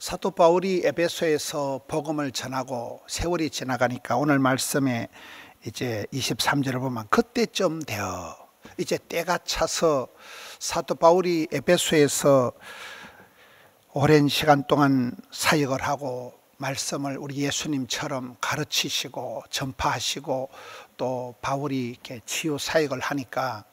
사도 바울이 에베소에서 복음을 전하고 세월이 지나가니까 오늘 말씀에 이제 23절을 보면 그때쯤 되어 이제 때가 차서 사도 바울이 에베소에서 오랜 시간 동안 사역을 하고 말씀을 우리 예수님처럼 가르치시고 전파하시고 또 바울이 이렇게 치유 사역을 하니까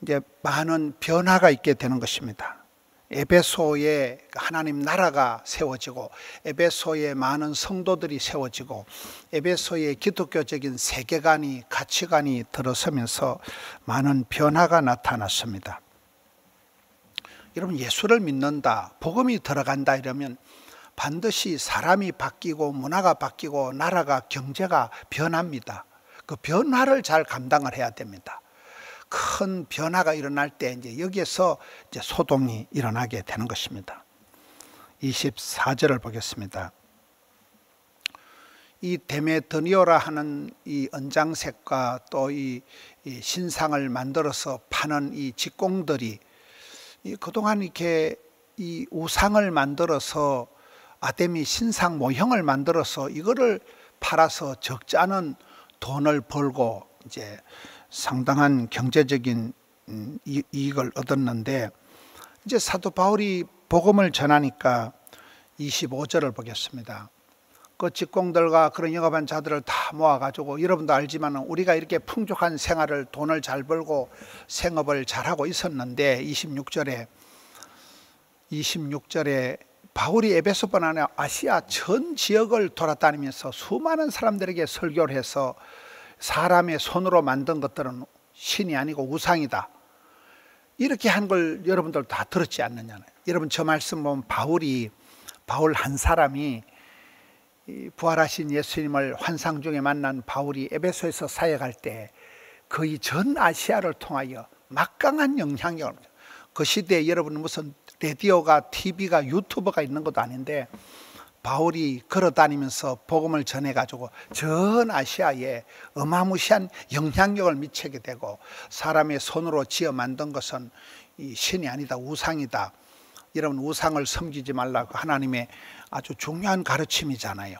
이제 많은 변화가 있게 되는 것입니다. 에베소에 하나님 나라가 세워지고 에베소에 많은 성도들이 세워지고 에베소에 기독교적인 세계관이 가치관이 들어서면서 많은 변화가 나타났습니다. 여러분, 예수를 믿는다, 복음이 들어간다 이러면 반드시 사람이 바뀌고 문화가 바뀌고 나라가 경제가 변합니다. 그 변화를 잘 감당을 해야 됩니다. 큰 변화가 일어날 때 이제 여기에서 이제 소동이 일어나게 되는 것입니다. 24절을 보겠습니다. 이 데메드리오라 하는 이 은장색과 또 이 신상을 만들어서 파는 이 직공들이 그동안 이렇게 이 우상을 만들어서 아데미 신상 모형을 만들어서 이거를 팔아서 적지 않은 돈을 벌고 이제 상당한 경제적인 이익을 얻었는데 이제 사도 바울이 복음을 전하니까 25절을 보겠습니다. 그 직공들과 그런 영업한 자들을 다 모아가지고 여러분도 알지만 우리가 이렇게 풍족한 생활을 돈을 잘 벌고 생업을 잘하고 있었는데 26절에 바울이 에베소뿐 아니라 아시아 전 지역을 돌아다니면서 수많은 사람들에게 설교를 해서 사람의 손으로 만든 것들은 신이 아니고 우상이다, 이렇게 한 걸 여러분들 다 들었지 않느냐는. 여러분, 저 말씀 보면 바울 한 사람이 부활하신 예수님을 환상 중에 만난 바울이 에베소에서 사역할 때 거의 전 아시아를 통하여 막강한 영향력을, 그 시대에 여러분 무슨 라디오가 TV가 유튜버가 있는 것도 아닌데 바울이 걸어다니면서 복음을 전해가지고 전 아시아에 어마무시한 영향력을 미치게 되고 사람의 손으로 지어 만든 것은 이 신이 아니다, 우상이다. 여러분, 우상을 섬기지 말라고 하나님의 아주 중요한 가르침이잖아요.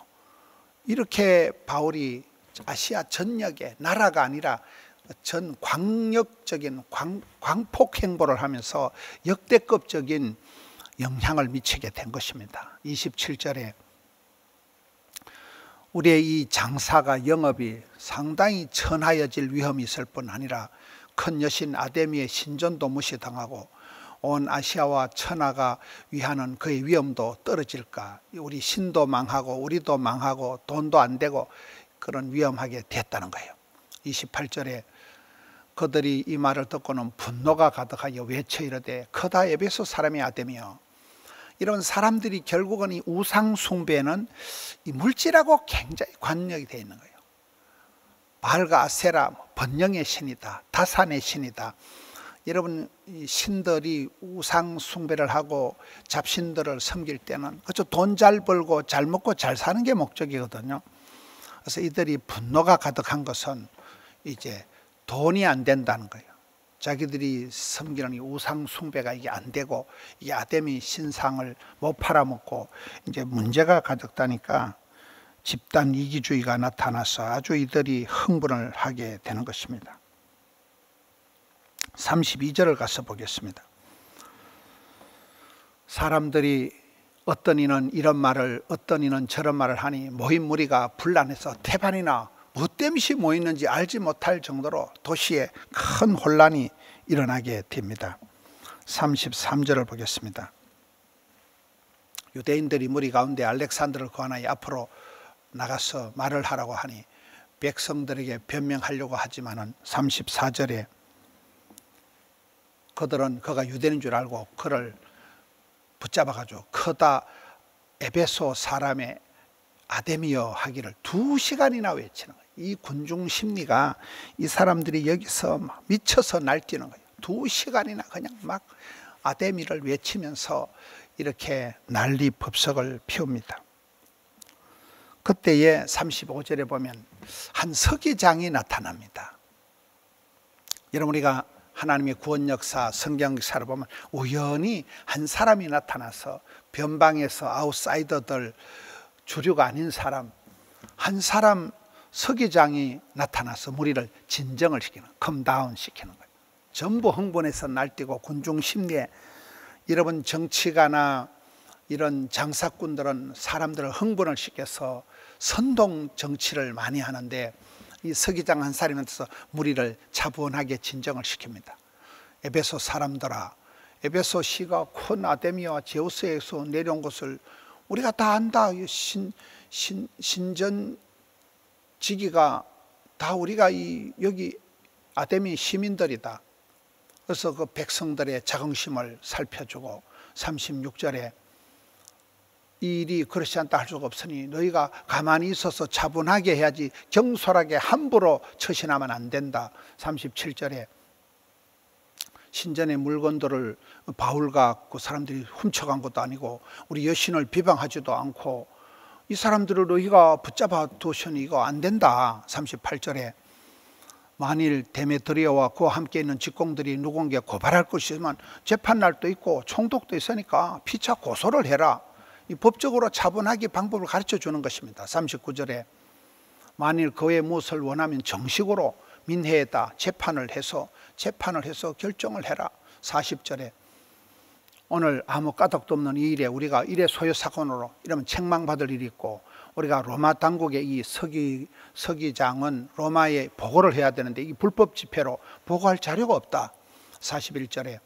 이렇게 바울이 아시아 전역에 나라가 아니라 전 광역적인 광폭 행보를 하면서 역대급적인 영향을 미치게 된 것입니다. 27절에 우리의 이 장사가 영업이 상당히 천하여질 위험이 있을 뿐 아니라 큰 여신 아데미의 신전도 무시당하고 온 아시아와 천하가 위하는 그의 위험도 떨어질까, 우리 신도 망하고 우리도 망하고 돈도 안 되고 그런 위험하게 됐다는 거예요. 28절에 그들이 이 말을 듣고는 분노가 가득하여 외쳐 이르되 크다 에베소 사람이 아데미여. 이런 사람들이 결국은 이 우상 숭배는 이 물질하고 굉장히 관련이 되어 있는 거예요. 바알과 아세라, 번영의 신이다, 다산의 신이다. 여러분, 이 신들이 우상 숭배를 하고 잡신들을 섬길 때는 그저 돈 잘 벌고 잘 먹고 잘 사는 게 목적이거든요. 그래서 이들이 분노가 가득한 것은 이제 돈이 안 된다는 거예요. 자기들이 섬기는 이 우상 숭배가 이게 안 되고 이 아데미 신상을 못 팔아먹고 이제 문제가 가득하니까 집단 이기주의가 나타나서 아주 이들이 흥분을 하게 되는 것입니다. 32절을 가서 보겠습니다. 사람들이 어떤 이는 이런 말을 어떤 이는 저런 말을 하니 모인 무리가 분란해서 태반이나 뭐 때문에 모이는지 알지 못할 정도로 도시에 큰 혼란이 일어나게 됩니다. 33절을 보겠습니다. 유대인들이 무리 가운데 알렉산더를 구하나이 앞으로 나가서 말을 하라고 하니 백성들에게 변명하려고 하지만은 34절에 그들은 그가 유대인인 줄 알고 그를 붙잡아가지고 크다 에베소 사람의 아데미여 하기를 2시간이나 외치는 거예요. 이 군중 심리가 이 사람들이 여기서 막 미쳐서 날뛰는 거예요. 2시간이나 그냥 막 아데미를 외치면서 이렇게 난리법석을 피웁니다. 그때에 35절에 보면 한 서기장이 나타납니다. 여러분, 우리가 하나님의 구원 역사, 성경 역사를 보면 우연히 한 사람이 나타나서 변방에서 아웃사이더들, 주류가 아닌 사람, 한 사람 서기장이 나타나서 무리를 진정을 시키는, 컴다운 시키는 거예요. 전부 흥분해서 날뛰고 군중 심리에, 여러분 정치가나 이런 장사꾼들은 사람들을 흥분을 시켜서 선동 정치를 많이 하는데, 이 서기장 한 사람한테서 무리를 차분하게 진정을 시킵니다. 에베소 사람들아, 에베소 시가 큰 아데미와 제우스에서 내려온 것을 우리가 다 안다. 신전지기가 다 우리가 여기 아데미 시민들이다. 그래서 그 백성들의 자긍심을 살펴주고 36절에 이 일이 그렇지 않다 할 수가 없으니 너희가 가만히 있어서 차분하게 해야지 경솔하게 함부로 처신하면 안 된다. 37절에 신전의 물건들을 바울과 그 사람들이 훔쳐간 것도 아니고 우리 여신을 비방하지도 않고 이 사람들을 너희가 붙잡아 두시니 이거 안 된다. 38절에 만일 데메트리아와 그와 함께 있는 직공들이 누군가 고발할 것이지만 재판날도 있고 총독도 있으니까 피차 고소를 해라. 이 법적으로 차분하게 방법을 가르쳐 주는 것입니다. 39절에 만일 그의 무엇을 원하면 정식으로 민회에다 재판을 해서 결정을 해라. 40절에 오늘 아무 까닭도 없는 이 일에 우리가 일의 소요 사건으로 이러면 책망받을 일이 있고, 우리가 로마 당국의 이 서기장은 로마에 보고를 해야 되는데 이 불법 집회로 보고할 자료가 없다. 41절에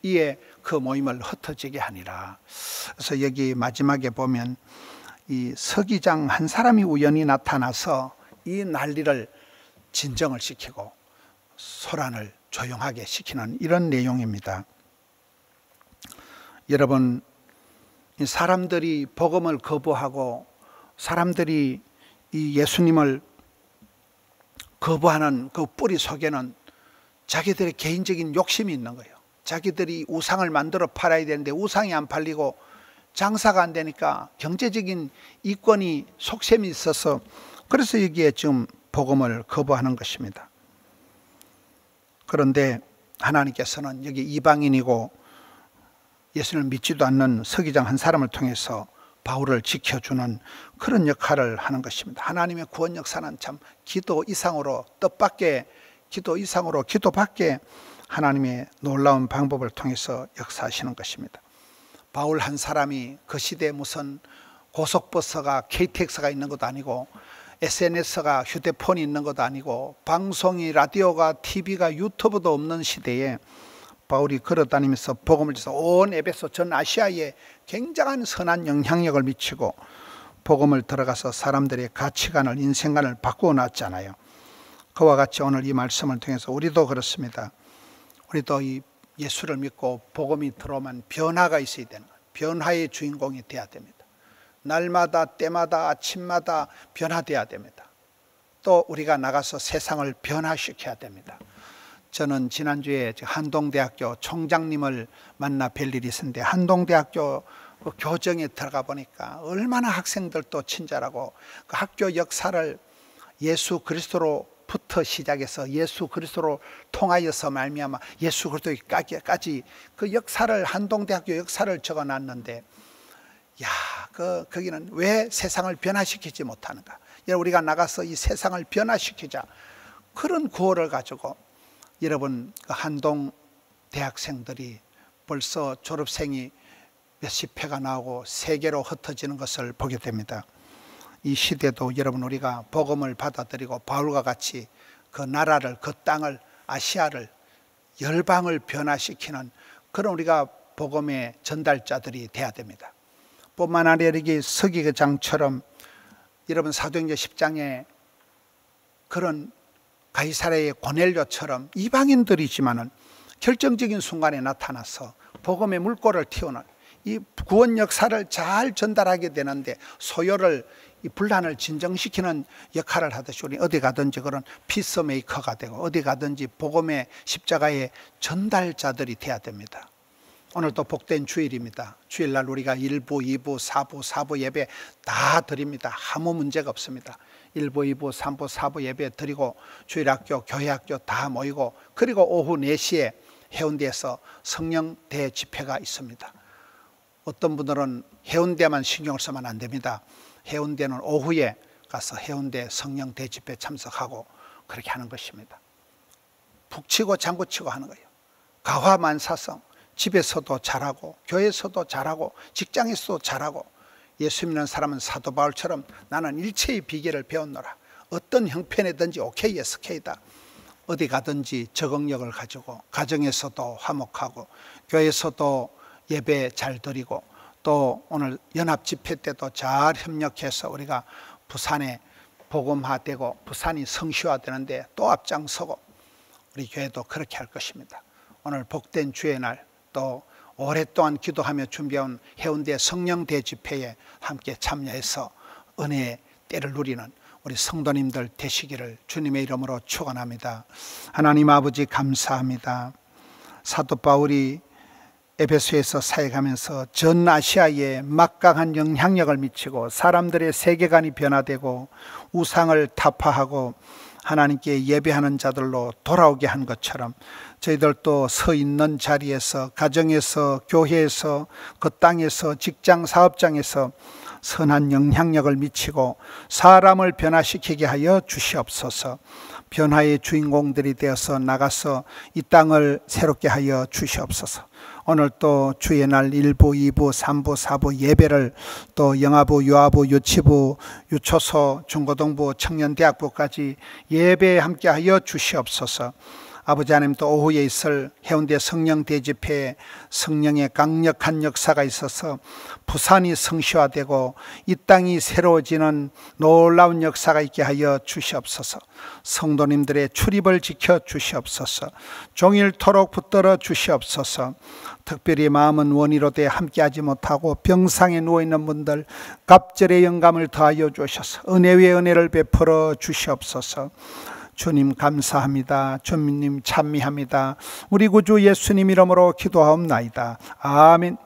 이에 그 모임을 흩어지게 하니라. 그래서 여기 마지막에 보면 이 서기장 한 사람이 우연히 나타나서 이 난리를 진정을 시키고 소란을 조용하게 시키는 이런 내용입니다. 여러분, 이 사람들이 복음을 거부하고 사람들이 이 예수님을 거부하는 그 뿌리 속에는 자기들의 개인적인 욕심이 있는 거예요. 자기들이 우상을 만들어 팔아야 되는데 우상이 안 팔리고 장사가 안 되니까 경제적인 이권이 속셈이 있어서 그래서 여기에 지금 복음을 거부하는 것입니다. 그런데 하나님께서는 여기 이방인이고 예수를 믿지도 않는 서기장 한 사람을 통해서 바울을 지켜주는 그런 역할을 하는 것입니다. 하나님의 구원 역사는 참 기도 이상으로 뜻밖의 기도 이상으로 기도밖에 하나님의 놀라운 방법을 통해서 역사하시는 것입니다. 바울 한 사람이 그 시대에 무슨 고속버스가 KTX가 있는 것도 아니고 SNS가 휴대폰이 있는 것도 아니고 방송이 라디오가 TV가 유튜브도 없는 시대에 바울이 걸어다니면서 복음을 전해서 온 에베소 전 아시아에 굉장한 선한 영향력을 미치고 복음을 들어가서 사람들의 가치관을 인생관을 바꾸어 놨잖아요. 그와 같이 오늘 이 말씀을 통해서 우리도 그렇습니다. 우리도 이 예수를 믿고 복음이 들어오면 변화가 있어야 되는 거예요. 변화의 주인공이 돼야 됩니다. 날마다 때마다 아침마다 변화돼야 됩니다. 또 우리가 나가서 세상을 변화시켜야 됩니다. 저는 지난주에 한동대학교 총장님을 만나 뵐 일이 있었는데 한동대학교 그 교정에 들어가 보니까 얼마나 학생들도 친절하고 그 학교 역사를 예수 그리스도로부터 시작해서 예수 그리스도로 통하여서 말미암아 예수 그리스도까지 그 역사를 한동대학교 역사를 적어놨는데 거기는 왜 세상을 변화시키지 못하는가? 우리가 나가서 이 세상을 변화시키자 그런 구호를 가지고 여러분 한동 대학생들이 벌써 졸업생이 몇십 회가 나오고 세계로 흩어지는 것을 보게 됩니다. 이 시대도 여러분 우리가 복음을 받아들이고 바울과 같이 그 나라를 그 땅을 아시아를 열방을 변화시키는 그런 우리가 복음의 전달자들이 돼야 됩니다. 뿐만 아니라 이렇게 서기장처럼 여러분 사도행전 10장에 그런 가이사랴의 고넬료처럼 이방인들이지만은 결정적인 순간에 나타나서 복음의 물꼬를 틔우는 이 구원 역사를 잘 전달하게 되는데 소요를 이 분란을 진정시키는 역할을 하듯이 우리 어디 가든지 그런 피스메이커가 되고 어디 가든지 복음의 십자가의 전달자들이 돼야 됩니다. 오늘도 복된 주일입니다. 주일날 우리가 1부, 2부, 4부, 4부 예배 다 드립니다. 아무 문제가 없습니다. 1부, 2부, 3부, 4부 예배 드리고 주일학교, 교회학교 다 모이고, 그리고 오후 4시에 해운대에서 성령 대집회가 있습니다. 어떤 분들은 해운대만 신경을 쓰면 안 됩니다. 해운대는 오후에 가서 해운대 성령 대집회 참석하고 그렇게 하는 것입니다. 북치고 장구치고 하는 거예요. 가화만사성, 집에서도 잘하고 교회에서도 잘하고 직장에서도 잘하고, 예수 믿는 사람은 사도 바울처럼 나는 일체의 비결을 배웠노라. 어떤 형편이든지 오케이 SK다. 어디 가든지 적응력을 가지고 가정에서도 화목하고 교회에서도 예배 잘 드리고, 또 오늘 연합 집회 때도 잘 협력해서 우리가 부산에 복음화되고 부산이 성시화되는데 또 앞장서고, 우리 교회도 그렇게 할 것입니다. 오늘 복된 주의 날, 또 오랫동안 기도하며 준비해온 해운대 성령 대집회에 함께 참여해서 은혜의 때를 누리는 우리 성도님들 되시기를 주님의 이름으로 축원합니다. 하나님 아버지 감사합니다. 사도 바울이 에베소에서 사역하면서 전 아시아에 막강한 영향력을 미치고 사람들의 세계관이 변화되고 우상을 타파하고 하나님께 예배하는 자들로 돌아오게 한 것처럼, 저희들도 서 있는 자리에서, 가정에서, 교회에서, 그 땅에서, 직장 사업장에서 선한 영향력을 미치고 사람을 변화시키게 하여 주시옵소서. 변화의 주인공들이 되어서 나가서 이 땅을 새롭게 하여 주시옵소서. 오늘 또 주의 날 1부, 2부, 3부, 4부 예배를 또 영아부, 유아부, 유치부, 유초소, 중고등부, 청년대학부까지 예배에 함께하여 주시옵소서. 아버지 하나님, 또 오후에 있을 해운대 성령 대집회에 성령의 강력한 역사가 있어서 부산이 성시화되고 이 땅이 새로워지는 놀라운 역사가 있게 하여 주시옵소서. 성도님들의 출입을 지켜 주시옵소서. 종일토록 붙들어 주시옵소서. 특별히 마음은 원이로되 함께하지 못하고 병상에 누워있는 분들 갑절의 영감을 더하여 주셔서 은혜 위에 은혜를 베풀어 주시옵소서. 주님 감사합니다. 주님 찬미합니다. 우리 구주 예수님 이름으로 기도하옵나이다. 아멘.